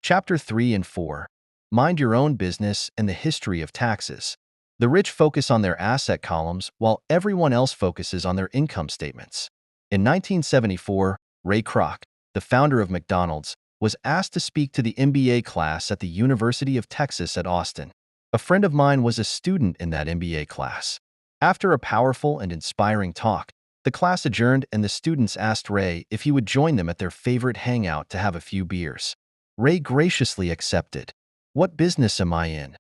Chapter 3 and 4. Mind Your Own Business and the History of Taxes. The rich focus on their asset columns while everyone else focuses on their income statements. In 1974, Ray Kroc, the founder of McDonald's, was asked to speak to the MBA class at the University of Texas at Austin. A friend of mine was a student in that MBA class. After a powerful and inspiring talk, the class adjourned and the students asked Ray if he would join them at their favorite hangout to have a few beers. Ray graciously accepted. "What business am I in?"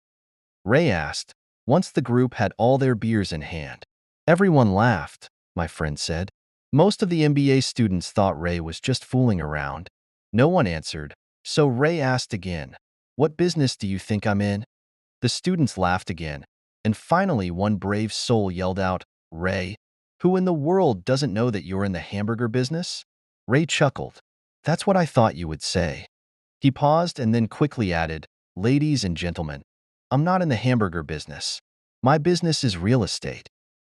Ray asked, once the group had all their beers in hand. Everyone laughed, my friend said. Most of the MBA students thought Ray was just fooling around. No one answered, so Ray asked again, "What business do you think I'm in?" The students laughed again, and finally one brave soul yelled out, "Ray, who in the world doesn't know that you're in the hamburger business?" Ray chuckled. "That's what I thought you would say." He paused and then quickly added, "Ladies and gentlemen, I'm not in the hamburger business. My business is real estate."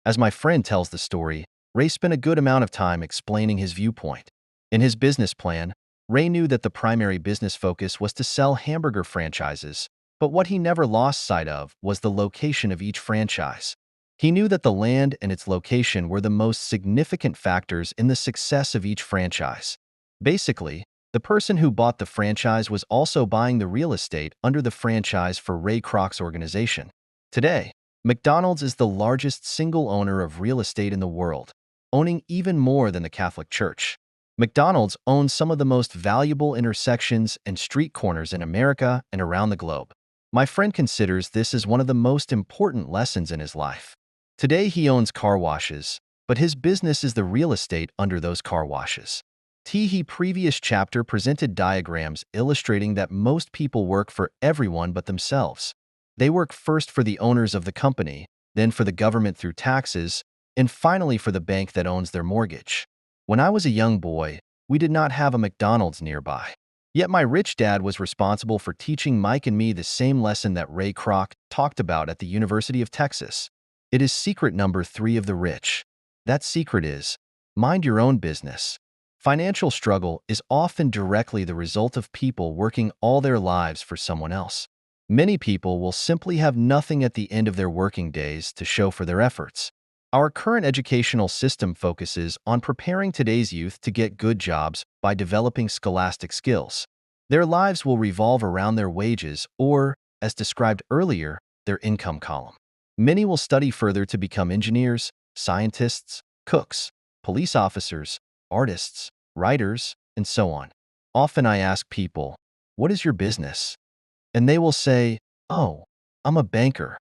As my friend tells the story, Ray spent a good amount of time explaining his viewpoint. In his business plan, Ray knew that the primary business focus was to sell hamburger franchises, but what he never lost sight of was the location of each franchise. He knew that the land and its location were the most significant factors in the success of each franchise. Basically, the person who bought the franchise was also buying the real estate under the franchise for Ray Kroc's organization. Today, McDonald's is the largest single owner of real estate in the world, owning even more than the Catholic Church. McDonald's owns some of the most valuable intersections and street corners in America and around the globe. My friend considers this as one of the most important lessons in his life. Today he owns car washes, but his business is the real estate under those car washes. His previous chapter presented diagrams illustrating that most people work for everyone but themselves. They work first for the owners of the company, then for the government through taxes, and finally for the bank that owns their mortgage. When I was a young boy, we did not have a McDonald's nearby. Yet my rich dad was responsible for teaching Mike and me the same lesson that Ray Kroc talked about at the University of Texas. It is secret number 3 of the rich. That secret is, mind your own business. Financial struggle is often directly the result of people working all their lives for someone else. Many people will simply have nothing at the end of their working days to show for their efforts. Our current educational system focuses on preparing today's youth to get good jobs by developing scholastic skills. Their lives will revolve around their wages or, as described earlier, their income column. Many will study further to become engineers, scientists, cooks, police officers, artists, writers, and so on. Often I ask people, "What is your business?" And they will say, "Oh, I'm a banker."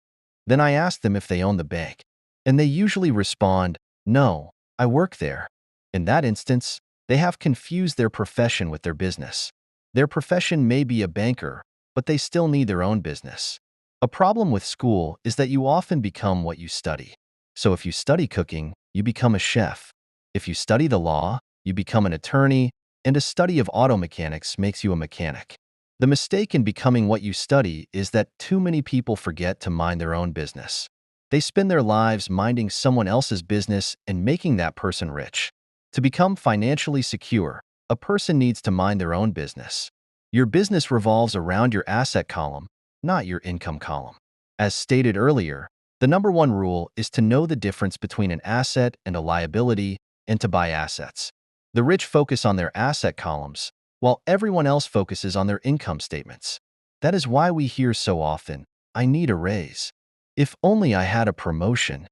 Then I ask them if they own the bank. And they usually respond, "No, I work there." In that instance, they have confused their profession with their business. Their profession may be a banker, but they still need their own business. A problem with school is that you often become what you study. So if you study cooking, you become a chef. If you study the law, you become an attorney, and a study of auto mechanics makes you a mechanic. The mistake in becoming what you study is that too many people forget to mind their own business. They spend their lives minding someone else's business and making that person rich. To become financially secure, a person needs to mind their own business. Your business revolves around your asset column, not your income column. As stated earlier, the number one rule is to know the difference between an asset and a liability and to buy assets. The rich focus on their asset columns, while everyone else focuses on their income statements. That is why we hear so often, "I need a raise. If only I had a promotion.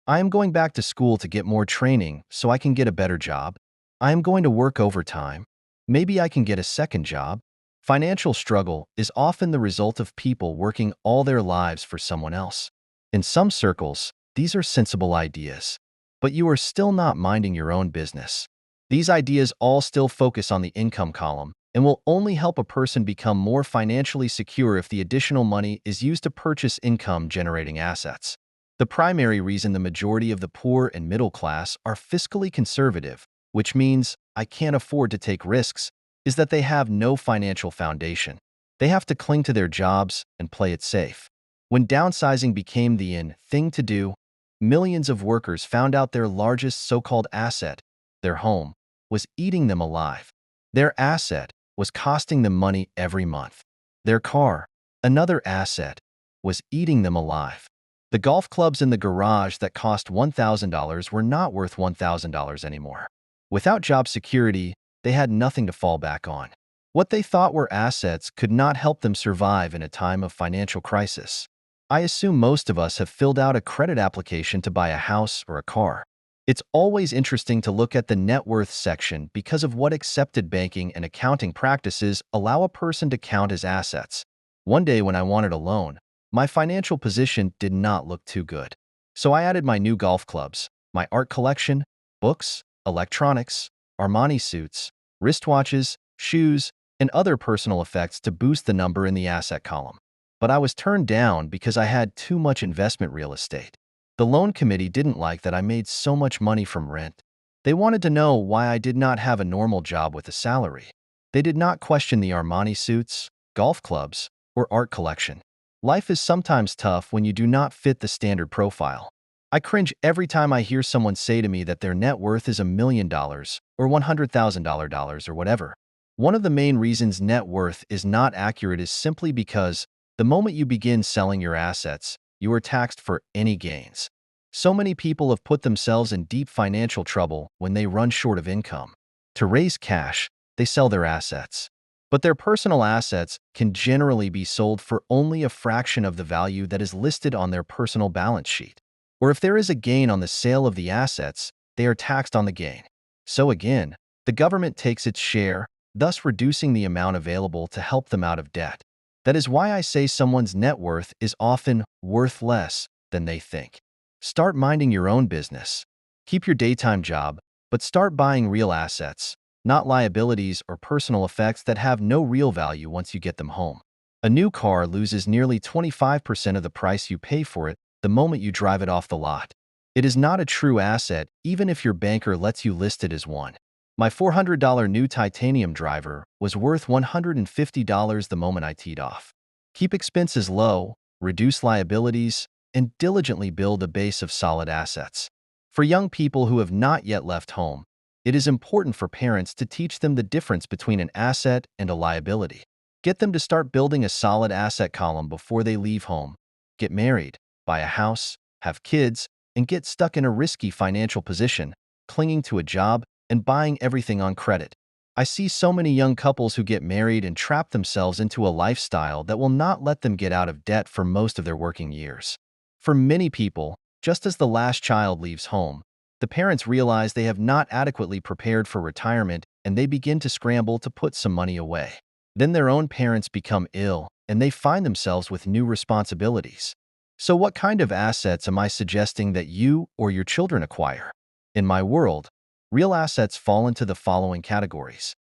I am going back to school to get more training so I can get a better job. I am going to work overtime. Maybe I can get a second job." Financial struggle is often the result of people working all their lives for someone else. In some circles, these are sensible ideas, but you are still not minding your own business. These ideas all still focus on the income column and will only help a person become more financially secure if the additional money is used to purchase income-generating assets. The primary reason the majority of the poor and middle class are fiscally conservative, which means I can't afford to take risks, is that they have no financial foundation. They have to cling to their jobs and play it safe. When downsizing became the in thing to do, millions of workers found out their largest so-called asset, their home, was eating them alive. Their asset was costing them money every month. Their car, another asset, was eating them alive. The golf clubs in the garage that cost $1,000 were not worth $1,000 anymore. Without job security, they had nothing to fall back on. What they thought were assets could not help them survive in a time of financial crisis. I assume most of us have filled out a credit application to buy a house or a car. It's always interesting to look at the net worth section because of what accepted banking and accounting practices allow a person to count as assets. One day when I wanted a loan, my financial position did not look too good. So I added my new golf clubs, my art collection, books, electronics, Armani suits, wristwatches, shoes, and other personal effects to boost the number in the asset column. But I was turned down because I had too much investment real estate. The loan committee didn't like that I made so much money from rent. They wanted to know why I did not have a normal job with a salary. They did not question the Armani suits, golf clubs, or art collection. Life is sometimes tough when you do not fit the standard profile. I cringe every time I hear someone say to me that their net worth is $1 million or $100,000 or whatever. One of the main reasons net worth is not accurate is simply because the moment you begin selling your assets, you are taxed for any gains. So many people have put themselves in deep financial trouble when they run short of income. To raise cash, they sell their assets. But their personal assets can generally be sold for only a fraction of the value that is listed on their personal balance sheet. Or if there is a gain on the sale of the assets, they are taxed on the gain. So again, the government takes its share, thus reducing the amount available to help them out of debt. That is why I say someone's net worth is often worth less than they think. Start minding your own business. Keep your daytime job, but start buying real assets, not liabilities or personal effects that have no real value once you get them home. A new car loses nearly 25% of the price you pay for it the moment you drive it off the lot. It is not a true asset even if your banker lets you list it as one. My $400 new titanium driver was worth $150 the moment I teed off. Keep expenses low, reduce liabilities, and diligently build a base of solid assets. For young people who have not yet left home, it is important for parents to teach them the difference between an asset and a liability. Get them to start building a solid asset column before they leave home, get married, buy a house, have kids, and get stuck in a risky financial position, clinging to a job and buying everything on credit. I see so many young couples who get married and trap themselves into a lifestyle that will not let them get out of debt for most of their working years. For many people, just as the last child leaves home, the parents realize they have not adequately prepared for retirement and they begin to scramble to put some money away. Then their own parents become ill and they find themselves with new responsibilities. So what kind of assets am I suggesting that you or your children acquire? In my world, real assets fall into the following categories.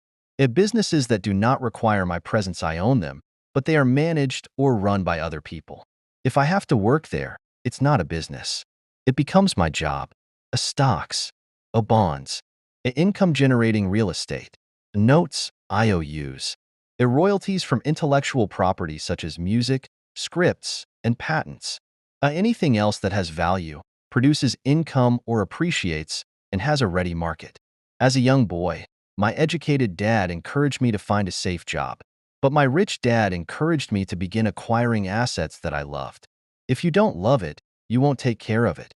Businesses that do not require my presence, I own them, but they are managed or run by other people. If I have to work there, it's not a business. It becomes my job. Stocks, bonds, income-generating real estate, notes, IOUs, royalties from intellectual property such as music, scripts, and patents. Anything else that has value, produces income or appreciates, and has a ready market. As a young boy, my educated dad encouraged me to find a safe job. But my rich dad encouraged me to begin acquiring assets that I loved. If you don't love it, you won't take care of it.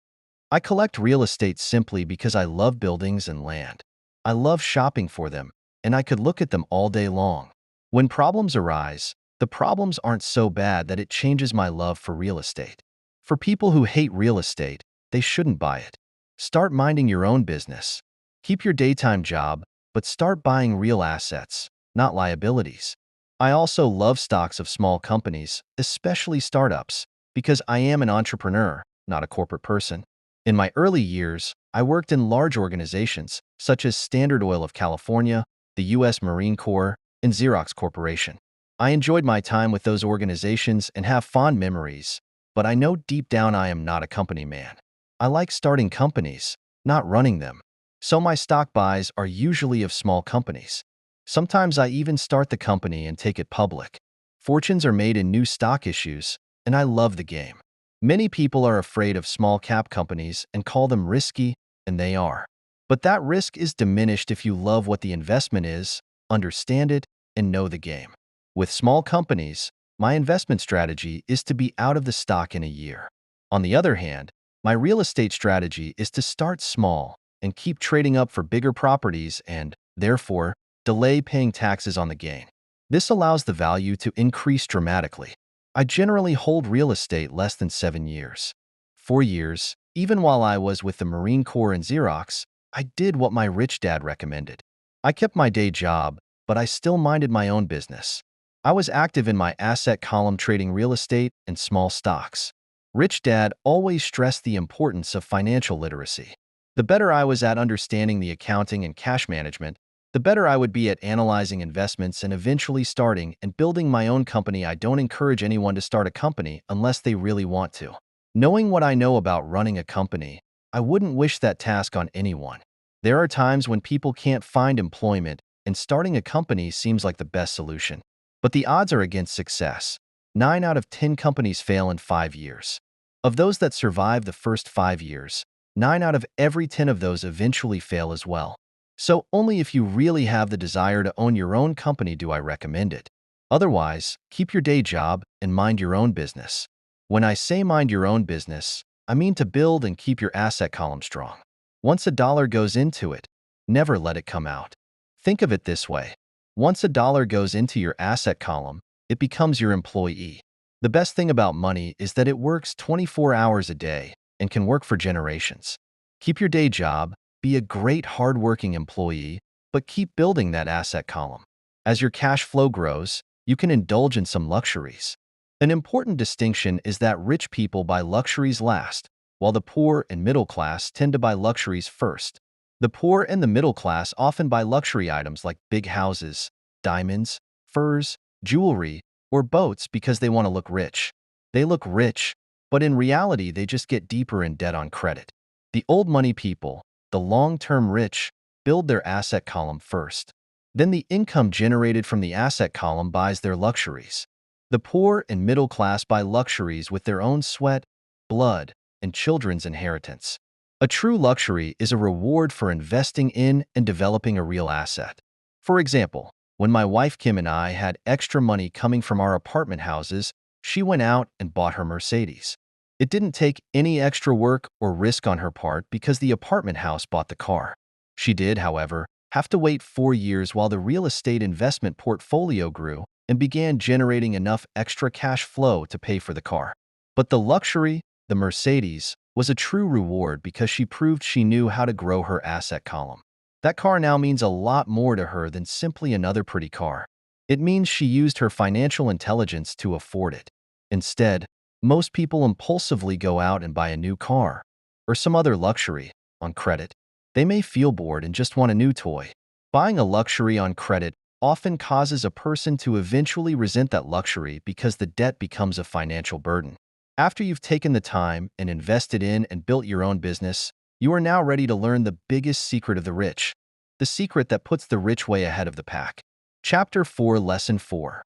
I collect real estate simply because I love buildings and land. I love shopping for them, and I could look at them all day long. When problems arise, the problems aren't so bad that it changes my love for real estate. For people who hate real estate, they shouldn't buy it. Start minding your own business. Keep your daytime job, but start buying real assets, not liabilities. I also love stocks of small companies, especially startups, because I am an entrepreneur, not a corporate person. In my early years, I worked in large organizations such as Standard Oil of California, the U.S. Marine Corps, and Xerox Corporation. I enjoyed my time with those organizations and have fond memories, but I know deep down I am not a company man. I like starting companies, not running them. So my stock buys are usually of small companies. Sometimes I even start the company and take it public. Fortunes are made in new stock issues, and I love the game. Many people are afraid of small cap companies and call them risky, and they are. But that risk is diminished if you love what the investment is, understand it, and know the game. With small companies, my investment strategy is to be out of the stock in a year. On the other hand, my real estate strategy is to start small and keep trading up for bigger properties and, therefore, delay paying taxes on the gain. This allows the value to increase dramatically. I generally hold real estate less than 7 years. 4 years, even while I was with the Marine Corps and Xerox, I did what my rich dad recommended. I kept my day job, but I still minded my own business. I was active in my asset column trading real estate and small stocks. Rich Dad always stressed the importance of financial literacy. The better I was at understanding the accounting and cash management, the better I would be at analyzing investments and eventually starting and building my own company. I don't encourage anyone to start a company unless they really want to. Knowing what I know about running a company, I wouldn't wish that task on anyone. There are times when people can't find employment, and starting a company seems like the best solution. But the odds are against success. 9 out of 10 companies fail in 5 years. Of those that survive the first 5 years, 9 out of every 10 of those eventually fail as well. So only if you really have the desire to own your own company do I recommend it. Otherwise, keep your day job and mind your own business. When I say mind your own business, I mean to build and keep your asset column strong. Once a dollar goes into it, never let it come out. Think of it this way. Once a dollar goes into your asset column, it becomes your employee. The best thing about money is that it works 24 hours a day and can work for generations. Keep your day job, be a great hardworking employee, but keep building that asset column. As your cash flow grows, you can indulge in some luxuries. An important distinction is that rich people buy luxuries last, while the poor and middle class tend to buy luxuries first. The poor and the middle class often buy luxury items like big houses, diamonds, furs, jewelry, or boats because they want to look rich. They look rich, but in reality they just get deeper in debt on credit. The old money people, the long-term rich, build their asset column first. Then the income generated from the asset column buys their luxuries. The poor and middle class buy luxuries with their own sweat, blood, and children's inheritance. A true luxury is a reward for investing in and developing a real asset. For example, when my wife Kim and I had extra money coming from our apartment houses, she went out and bought her Mercedes. It didn't take any extra work or risk on her part because the apartment house bought the car. She did, however, have to wait 4 years while the real estate investment portfolio grew and began generating enough extra cash flow to pay for the car. But the luxury, the Mercedes, was a true reward because she proved she knew how to grow her asset column. That car now means a lot more to her than simply another pretty car. It means she used her financial intelligence to afford it. Instead, most people impulsively go out and buy a new car or some other luxury on credit. They may feel bored and just want a new toy. Buying a luxury on credit often causes a person to eventually resent that luxury because the debt becomes a financial burden. After you've taken the time and invested in and built your own business, you are now ready to learn the biggest secret of the rich, the secret that puts the rich way ahead of the pack. Chapter 4, Lesson 4.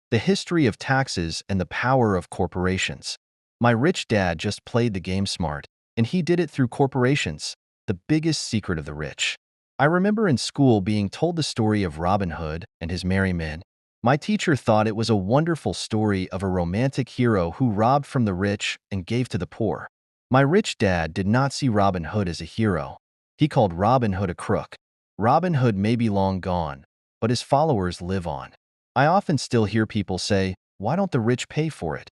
The History of Taxes and the Power of Corporations. My rich dad just played the game smart, and he did it through corporations, the biggest secret of the rich. I remember in school being told the story of Robin Hood and his merry men. My teacher thought it was a wonderful story of a romantic hero who robbed from the rich and gave to the poor. My rich dad did not see Robin Hood as a hero. He called Robin Hood a crook. Robin Hood may be long gone, but his followers live on. I often still hear people say, "Why don't the rich pay for it?"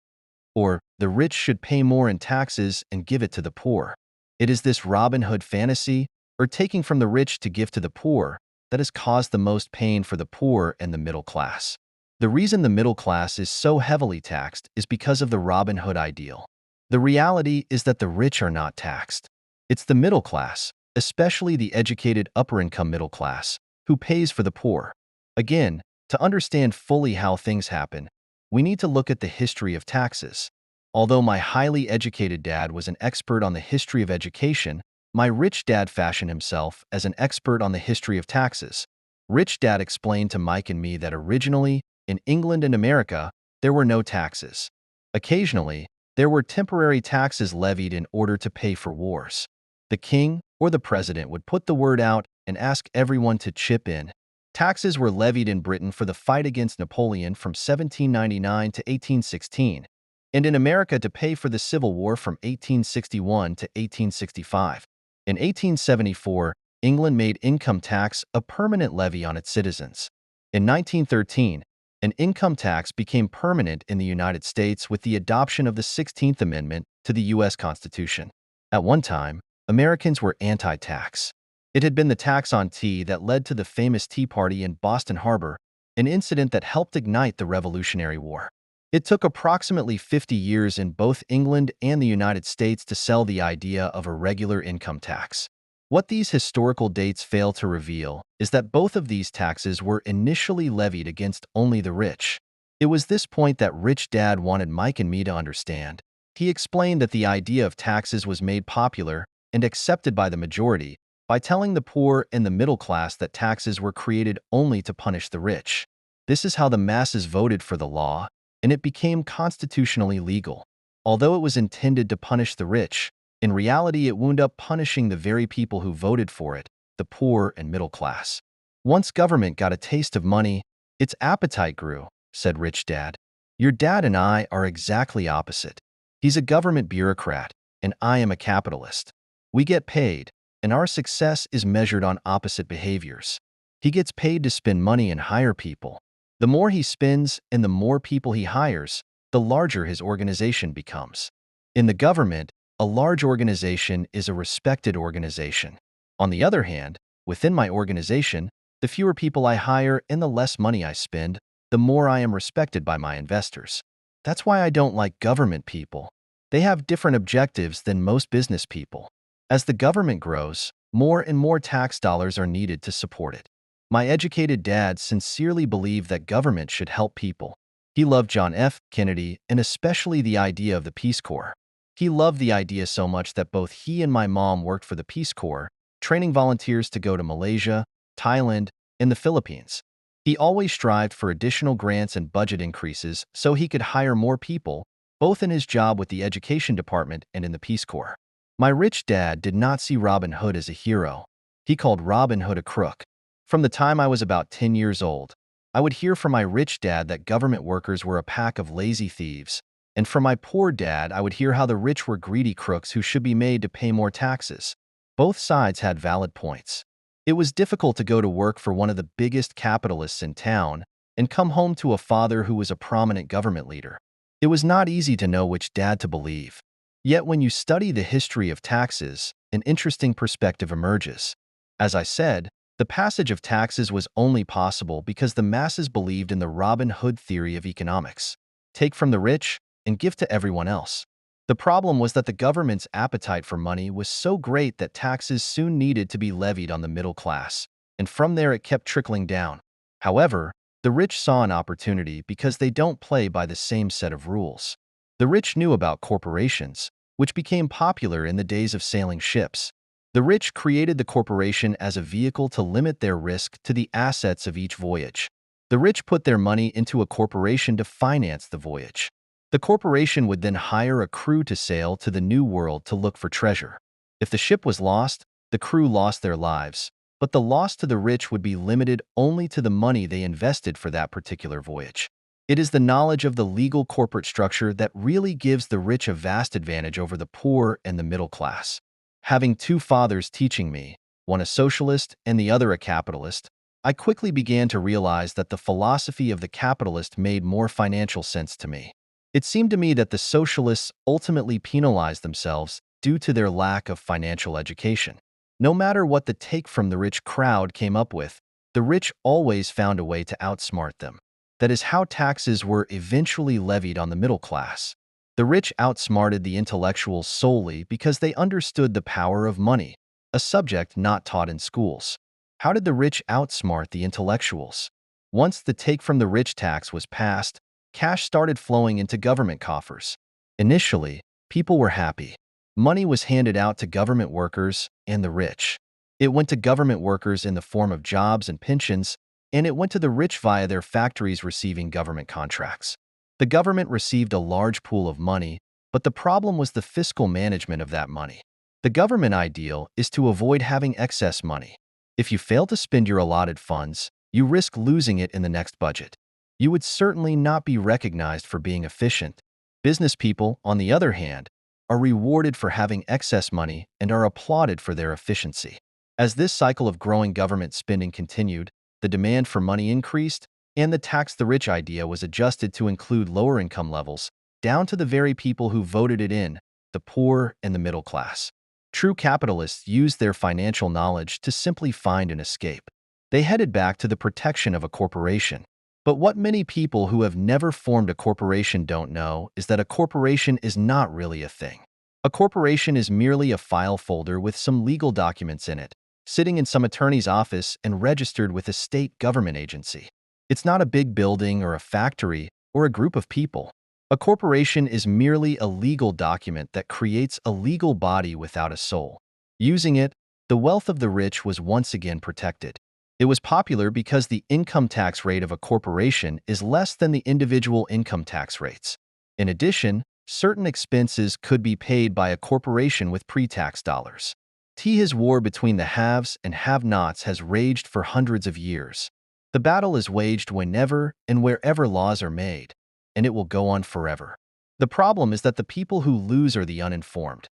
Or, "The rich should pay more in taxes and give it to the poor." It is this Robin Hood fantasy, or taking from the rich to give to the poor, that has caused the most pain for the poor and the middle class. The reason the middle class is so heavily taxed is because of the Robin Hood ideal. The reality is that the rich are not taxed. It's the middle class, especially the educated upper-income middle class, who pays for the poor. Again, to understand fully how things happen, we need to look at the history of taxes. Although my highly educated dad was an expert on the history of education, my rich dad fashioned himself as an expert on the history of taxes. Rich Dad explained to Mike and me that originally, in England and America, there were no taxes. Occasionally, there were temporary taxes levied in order to pay for wars. The king or the president would put the word out and ask everyone to chip in, Taxes were levied in Britain for the fight against Napoleon from 1799 to 1816, and in America to pay for the Civil War from 1861 to 1865. In 1874, England made income tax a permanent levy on its citizens. In 1913, an income tax became permanent in the United States with the adoption of the 16th Amendment to the U.S. Constitution. At one time, Americans were anti-tax. It had been the tax on tea that led to the famous Tea Party in Boston Harbor, an incident that helped ignite the Revolutionary War. It took approximately 50 years in both England and the United States to sell the idea of a regular income tax. What these historical dates fail to reveal is that both of these taxes were initially levied against only the rich. It was this point that Rich Dad wanted Mike and me to understand. He explained that the idea of taxes was made popular and accepted by the majority by telling the poor and the middle class that taxes were created only to punish the rich. This is how the masses voted for the law, and it became constitutionally legal. Although it was intended to punish the rich, in reality it wound up punishing the very people who voted for it, the poor and middle class. Once government got a taste of money, its appetite grew, said Rich Dad. Your dad and I are exactly opposite. He's a government bureaucrat, and I am a capitalist. We get paid, and our success is measured on opposite behaviors. He gets paid to spend money and hire people. The more he spends and the more people he hires, the larger his organization becomes. In the government, a large organization is a respected organization. On the other hand, within my organization, the fewer people I hire and the less money I spend, the more I am respected by my investors. That's why I don't like government people. They have different objectives than most business people. As the government grows, more and more tax dollars are needed to support it. My educated dad sincerely believed that government should help people. He loved John F. Kennedy and especially the idea of the Peace Corps. He loved the idea so much that both he and my mom worked for the Peace Corps, training volunteers to go to Malaysia, Thailand, and the Philippines. He always strived for additional grants and budget increases so he could hire more people, both in his job with the Education Department and in the Peace Corps. My rich dad did not see Robin Hood as a hero. He called Robin Hood a crook. From the time I was about 10 years old, I would hear from my rich dad that government workers were a pack of lazy thieves, and from my poor dad I would hear how the rich were greedy crooks who should be made to pay more taxes. Both sides had valid points. It was difficult to go to work for one of the biggest capitalists in town and come home to a father who was a prominent government leader. It was not easy to know which dad to believe. Yet when you study the history of taxes, an interesting perspective emerges. As I said, the passage of taxes was only possible because the masses believed in the Robin Hood theory of economics. Take from the rich and give to everyone else. The problem was that the government's appetite for money was so great that taxes soon needed to be levied on the middle class, and from there it kept trickling down. However, the rich saw an opportunity because they don't play by the same set of rules. The rich knew about corporations, which became popular in the days of sailing ships. The rich created the corporation as a vehicle to limit their risk to the assets of each voyage. The rich put their money into a corporation to finance the voyage. The corporation would then hire a crew to sail to the New World to look for treasure. If the ship was lost, the crew lost their lives, but the loss to the rich would be limited only to the money they invested for that particular voyage. It is the knowledge of the legal corporate structure that really gives the rich a vast advantage over the poor and the middle class. Having two fathers teaching me, one a socialist and the other a capitalist, I quickly began to realize that the philosophy of the capitalist made more financial sense to me. It seemed to me that the socialists ultimately penalized themselves due to their lack of financial education. No matter what the take from the rich crowd came up with, the rich always found a way to outsmart them. That is how taxes were eventually levied on the middle class. The rich outsmarted the intellectuals solely because they understood the power of money, a subject not taught in schools. How did the rich outsmart the intellectuals? Once the take from the rich tax was passed, cash started flowing into government coffers. Initially, people were happy. Money was handed out to government workers and the rich. It went to government workers in the form of jobs and pensions, and it went to the rich via their factories receiving government contracts. The government received a large pool of money, but the problem was the fiscal management of that money. The government ideal is to avoid having excess money. If you fail to spend your allotted funds, you risk losing it in the next budget. You would certainly not be recognized for being efficient. Business people, on the other hand, are rewarded for having excess money and are applauded for their efficiency. As this cycle of growing government spending continued, the demand for money increased, and the tax the rich idea was adjusted to include lower income levels, down to the very people who voted it in, the poor and the middle class. True capitalists used their financial knowledge to simply find an escape. They headed back to the protection of a corporation. But what many people who have never formed a corporation don't know is that a corporation is not really a thing. A corporation is merely a file folder with some legal documents in it, sitting in some attorney's office and registered with a state government agency. It's not a big building or a factory or a group of people. A corporation is merely a legal document that creates a legal body without a soul. Using it, the wealth of the rich was once again protected. It was popular because the income tax rate of a corporation is less than the individual income tax rates. In addition, certain expenses could be paid by a corporation with pre-tax dollars. His war between the haves and have-nots has raged for hundreds of years. The battle is waged whenever and wherever laws are made, and it will go on forever. The problem is that the people who lose are the uninformed,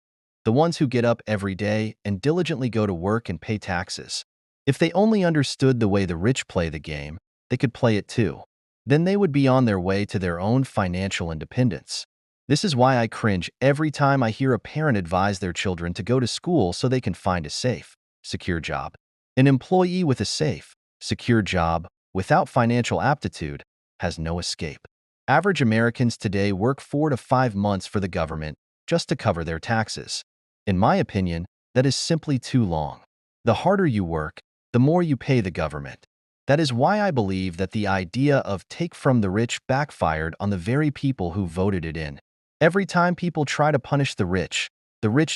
the ones who get up every day and diligently go to work and pay taxes. If they only understood the way the rich play the game, they could play it too. Then they would be on their way to their own financial independence. This is why I cringe every time I hear a parent advise their children to go to school so they can find a safe, secure job. An employee with a safe, secure job without financial aptitude has no escape. Average Americans today work 4 to 5 months for the government just to cover their taxes. In my opinion, that is simply too long. The harder you work, the more you pay the government. That is why I believe that the idea of take from the rich backfired on the very people who voted it in. Every time people try to punish the rich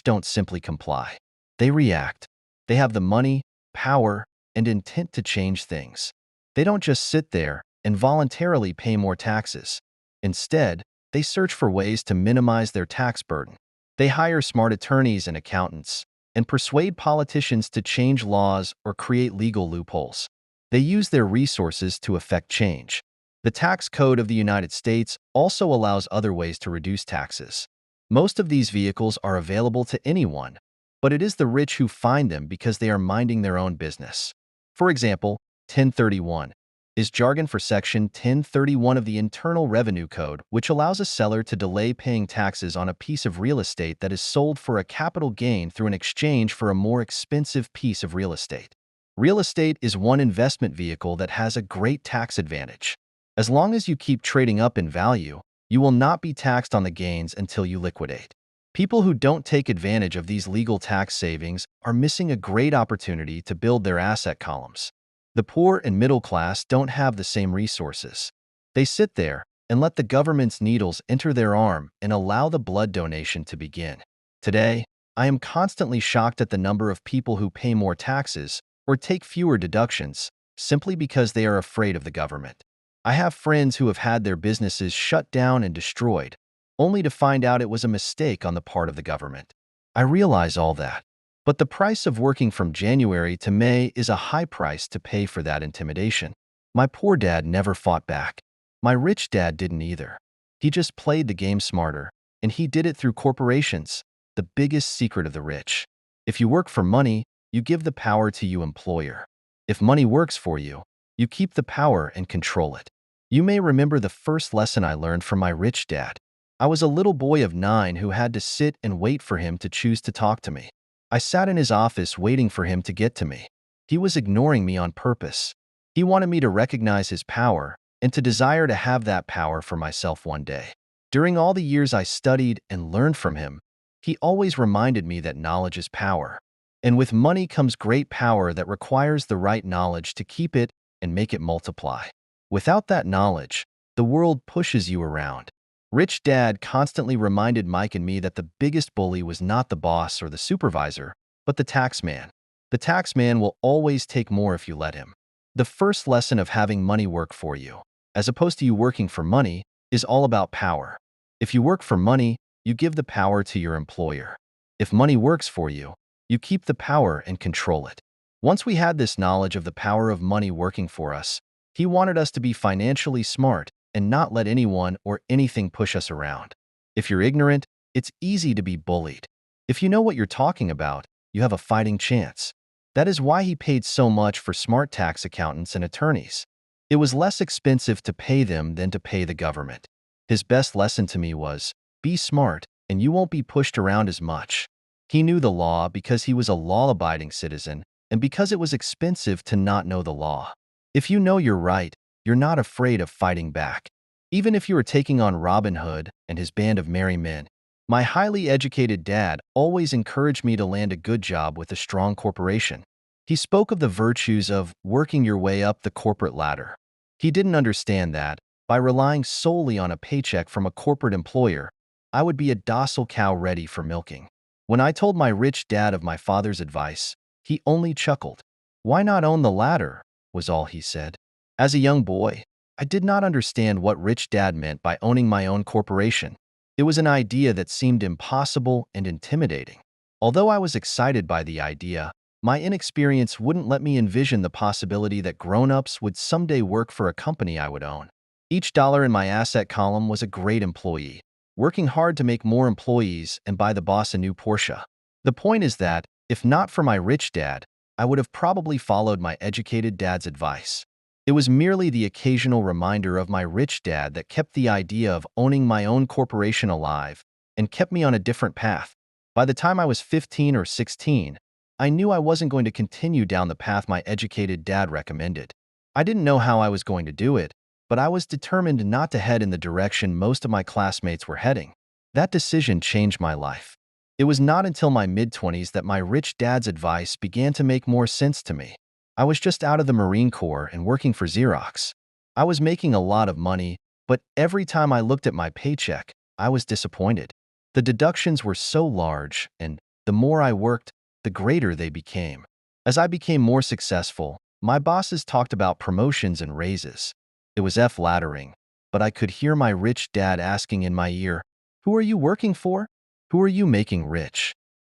don't simply comply. They react. They have the money, power, and intent to change things. They don't just sit there and voluntarily pay more taxes. Instead, they search for ways to minimize their tax burden. They hire smart attorneys and accountants and persuade politicians to change laws or create legal loopholes. They use their resources to effect change. The tax code of the United States also allows other ways to reduce taxes. Most of these vehicles are available to anyone, but it is the rich who find them because they are minding their own business. For example, 1031 is jargon for Section 1031 of the Internal Revenue Code, which allows a seller to delay paying taxes on a piece of real estate that is sold for a capital gain through an exchange for a more expensive piece of real estate. Real estate is one investment vehicle that has a great tax advantage. As long as you keep trading up in value, you will not be taxed on the gains until you liquidate. People who don't take advantage of these legal tax savings are missing a great opportunity to build their asset columns. The poor and middle class don't have the same resources. They sit there and let the government's needles enter their arm and allow the blood donation to begin. Today, I am constantly shocked at the number of people who pay more taxes or take fewer deductions simply because they are afraid of the government. I have friends who have had their businesses shut down and destroyed, only to find out it was a mistake on the part of the government. I realize all that. But the price of working from January to May is a high price to pay for that intimidation. My poor dad never fought back. My rich dad didn't either. He just played the game smarter, and he did it through corporations, the biggest secret of the rich. If you work for money, you give the power to your employer. If money works for you, you keep the power and control it. You may remember the first lesson I learned from my rich dad. I was a little boy of 9 who had to sit and wait for him to choose to talk to me. I sat in his office waiting for him to get to me. He was ignoring me on purpose. He wanted me to recognize his power and to desire to have that power for myself one day. During all the years I studied and learned from him, he always reminded me that knowledge is power. And with money comes great power that requires the right knowledge to keep it and make it multiply. Without that knowledge, the world pushes you around. Rich Dad constantly reminded Mike and me that the biggest bully was not the boss or the supervisor, but the tax man. The tax man will always take more if you let him. The first lesson of having money work for you, as opposed to you working for money, is all about power. If you work for money, you give the power to your employer. If money works for you, you keep the power and control it. Once we had this knowledge of the power of money working for us, he wanted us to be financially smart and not let anyone or anything push us around. If you're ignorant, it's easy to be bullied. If you know what you're talking about, you have a fighting chance. That is why he paid so much for smart tax accountants and attorneys. It was less expensive to pay them than to pay the government. His best lesson to me was, be smart and you won't be pushed around as much. He knew the law because he was a law-abiding citizen and because it was expensive to not know the law. If you know you're right, you're not afraid of fighting back. Even if you are taking on Robin Hood and his band of merry men. My highly educated dad always encouraged me to land a good job with a strong corporation. He spoke of the virtues of working your way up the corporate ladder. He didn't understand that, by relying solely on a paycheck from a corporate employer, I would be a docile cow ready for milking. When I told my rich dad of my father's advice, he only chuckled. "Why not own the ladder?" was all he said. As a young boy, I did not understand what rich dad meant by owning my own corporation. It was an idea that seemed impossible and intimidating. Although I was excited by the idea, my inexperience wouldn't let me envision the possibility that grown-ups would someday work for a company I would own. Each dollar in my asset column was a great employee, working hard to make more employees and buy the boss a new Porsche. The point is that, if not for my rich dad, I would have probably followed my educated dad's advice. It was merely the occasional reminder of my rich dad that kept the idea of owning my own corporation alive and kept me on a different path. By the time I was 15 or 16, I knew I wasn't going to continue down the path my educated dad recommended. I didn't know how I was going to do it, but I was determined not to head in the direction most of my classmates were heading. That decision changed my life. It was not until my mid-20s that my rich dad's advice began to make more sense to me. I was just out of the Marine Corps and working for Xerox. I was making a lot of money, but every time I looked at my paycheck, I was disappointed. The deductions were so large, and the more I worked, the greater they became. As I became more successful, my bosses talked about promotions and raises. It was flattering, but I could hear my rich dad asking in my ear, "Who are you working for? Who are you making rich?"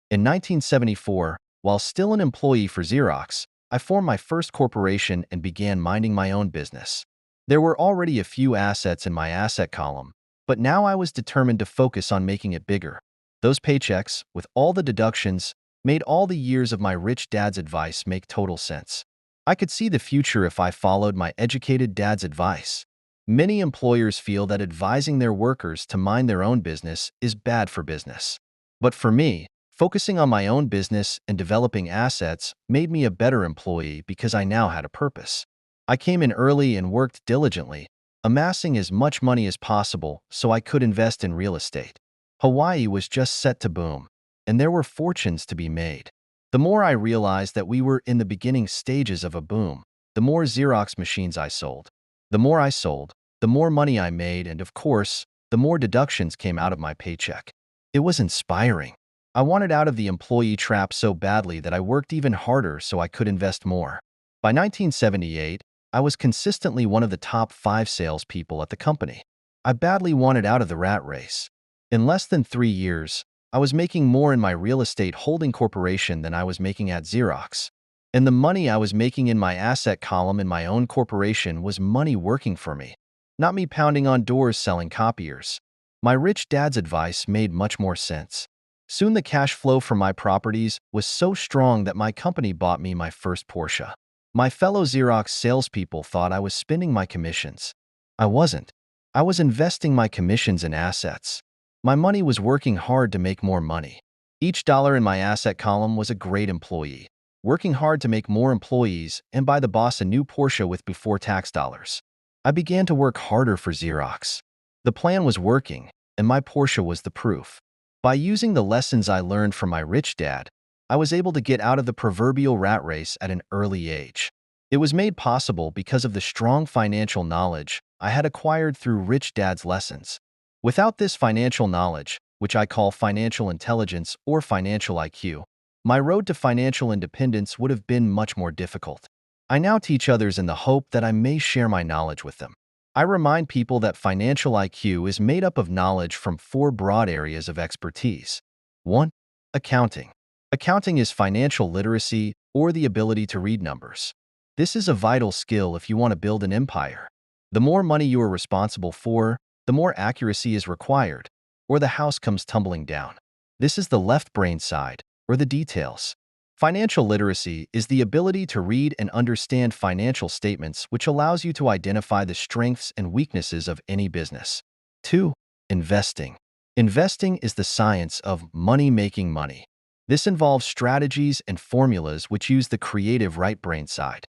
In 1974, while still an employee for Xerox, I formed my first corporation and began minding my own business. There were already a few assets in my asset column, but now I was determined to focus on making it bigger. Those paychecks, with all the deductions, made all the years of my rich dad's advice make total sense. I could see the future if I followed my educated dad's advice. Many employers feel that advising their workers to mind their own business is bad for business. But for me, focusing on my own business and developing assets made me a better employee because I now had a purpose. I came in early and worked diligently, amassing as much money as possible so I could invest in real estate. Hawaii was just set to boom, and there were fortunes to be made. The more I realized that we were in the beginning stages of a boom, the more Xerox machines I sold. The more I sold, the more money I made, and of course, the more deductions came out of my paycheck. It was inspiring. I wanted out of the employee trap so badly that I worked even harder so I could invest more. By 1978, I was consistently one of the top 5 salespeople at the company. I badly wanted out of the rat race. In less than 3 years, I was making more in my real estate holding corporation than I was making at Xerox. And the money I was making in my asset column in my own corporation was money working for me, not me pounding on doors selling copiers. My rich dad's advice made much more sense. Soon the cash flow from my properties was so strong that my company bought me my first Porsche. My fellow Xerox salespeople thought I was spending my commissions. I wasn't. I was investing my commissions in assets. My money was working hard to make more money. Each dollar in my asset column was a great employee, working hard to make more employees and buy the boss a new Porsche with before-tax dollars. I began to work harder for Xerox. The plan was working, and my Porsche was the proof. By using the lessons I learned from my rich dad, I was able to get out of the proverbial rat race at an early age. It was made possible because of the strong financial knowledge I had acquired through rich dad's lessons. Without this financial knowledge, which I call financial intelligence or financial IQ, my road to financial independence would have been much more difficult. I now teach others in the hope that I may share my knowledge with them. I remind people that financial IQ is made up of knowledge from 4 broad areas of expertise. 1. Accounting. Accounting is financial literacy, or the ability to read numbers. This is a vital skill if you want to build an empire. The more money you are responsible for, the more accuracy is required, or the house comes tumbling down. This is the left brain side, or the details. Financial literacy is the ability to read and understand financial statements, which allows you to identify the strengths and weaknesses of any business. 2. Investing. Investing is the science of making money. This involves strategies and formulas which use the creative right brain side.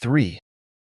3.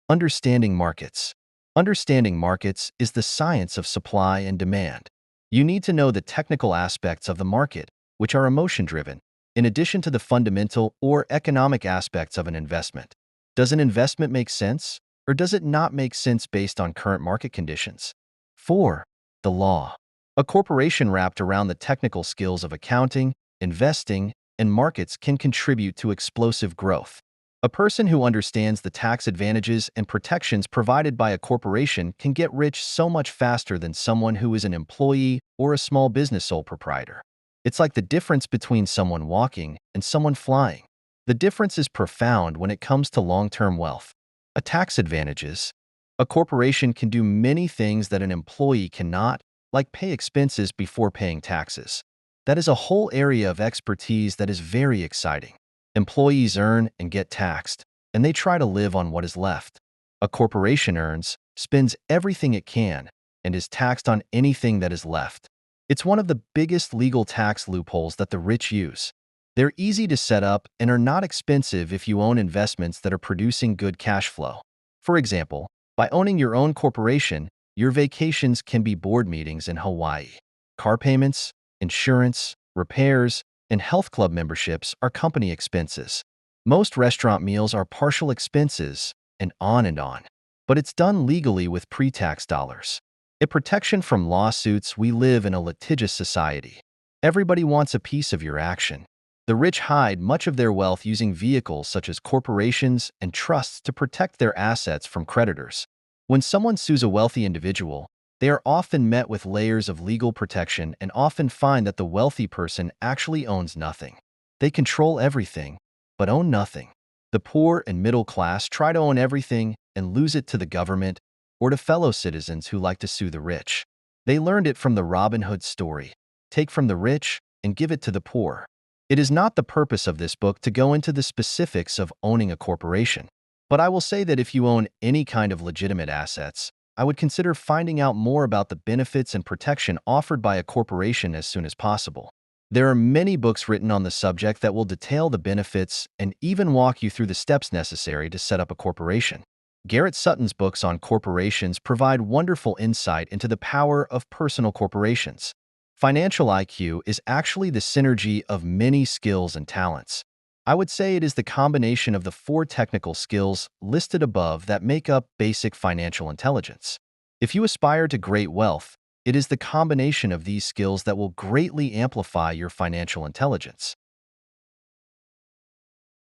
Understanding markets. Understanding markets is the science of supply and demand. You need to know the technical aspects of the market, which are emotion-driven, in addition to the fundamental or economic aspects of an investment. Does an investment make sense, or does it not make sense based on current market conditions? 4. The law. A corporation wrapped around the technical skills of accounting, investing, and markets can contribute to explosive growth. A person who understands the tax advantages and protections provided by a corporation can get rich so much faster than someone who is an employee or a small business sole proprietor. It's like the difference between someone walking and someone flying. The difference is profound when it comes to long-term wealth. Tax advantages. A corporation can do many things that an employee cannot, like pay expenses before paying taxes. That is a whole area of expertise that is very exciting. Employees earn and get taxed, and they try to live on what is left. A corporation earns, spends everything it can, and is taxed on anything that is left. It's one of the biggest legal tax loopholes that the rich use. They're easy to set up and are not expensive if you own investments that are producing good cash flow. For example, by owning your own corporation, your vacations can be board meetings in Hawaii. Car payments, insurance, repairs, and health club memberships are company expenses. Most restaurant meals are partial expenses, and on and on. But it's done legally with pre-tax dollars. A protection from lawsuits. We live in a litigious society. Everybody wants a piece of your action. The rich hide much of their wealth using vehicles such as corporations and trusts to protect their assets from creditors. When someone sues a wealthy individual, they are often met with layers of legal protection and often find that the wealthy person actually owns nothing. They control everything, but own nothing. The poor and middle class try to own everything and lose it to the government or to fellow citizens who like to sue the rich. They learned it from the Robin Hood story. Take from the rich and give it to the poor. It is not the purpose of this book to go into the specifics of owning a corporation. But I will say that if you own any kind of legitimate assets, I would consider finding out more about the benefits and protection offered by a corporation as soon as possible. There are many books written on the subject that will detail the benefits and even walk you through the steps necessary to set up a corporation. Garrett Sutton's books on corporations provide wonderful insight into the power of personal corporations. Financial IQ is actually the synergy of many skills and talents. I would say it is the combination of the 4 technical skills listed above that make up basic financial intelligence. If you aspire to great wealth, it is the combination of these skills that will greatly amplify your financial intelligence.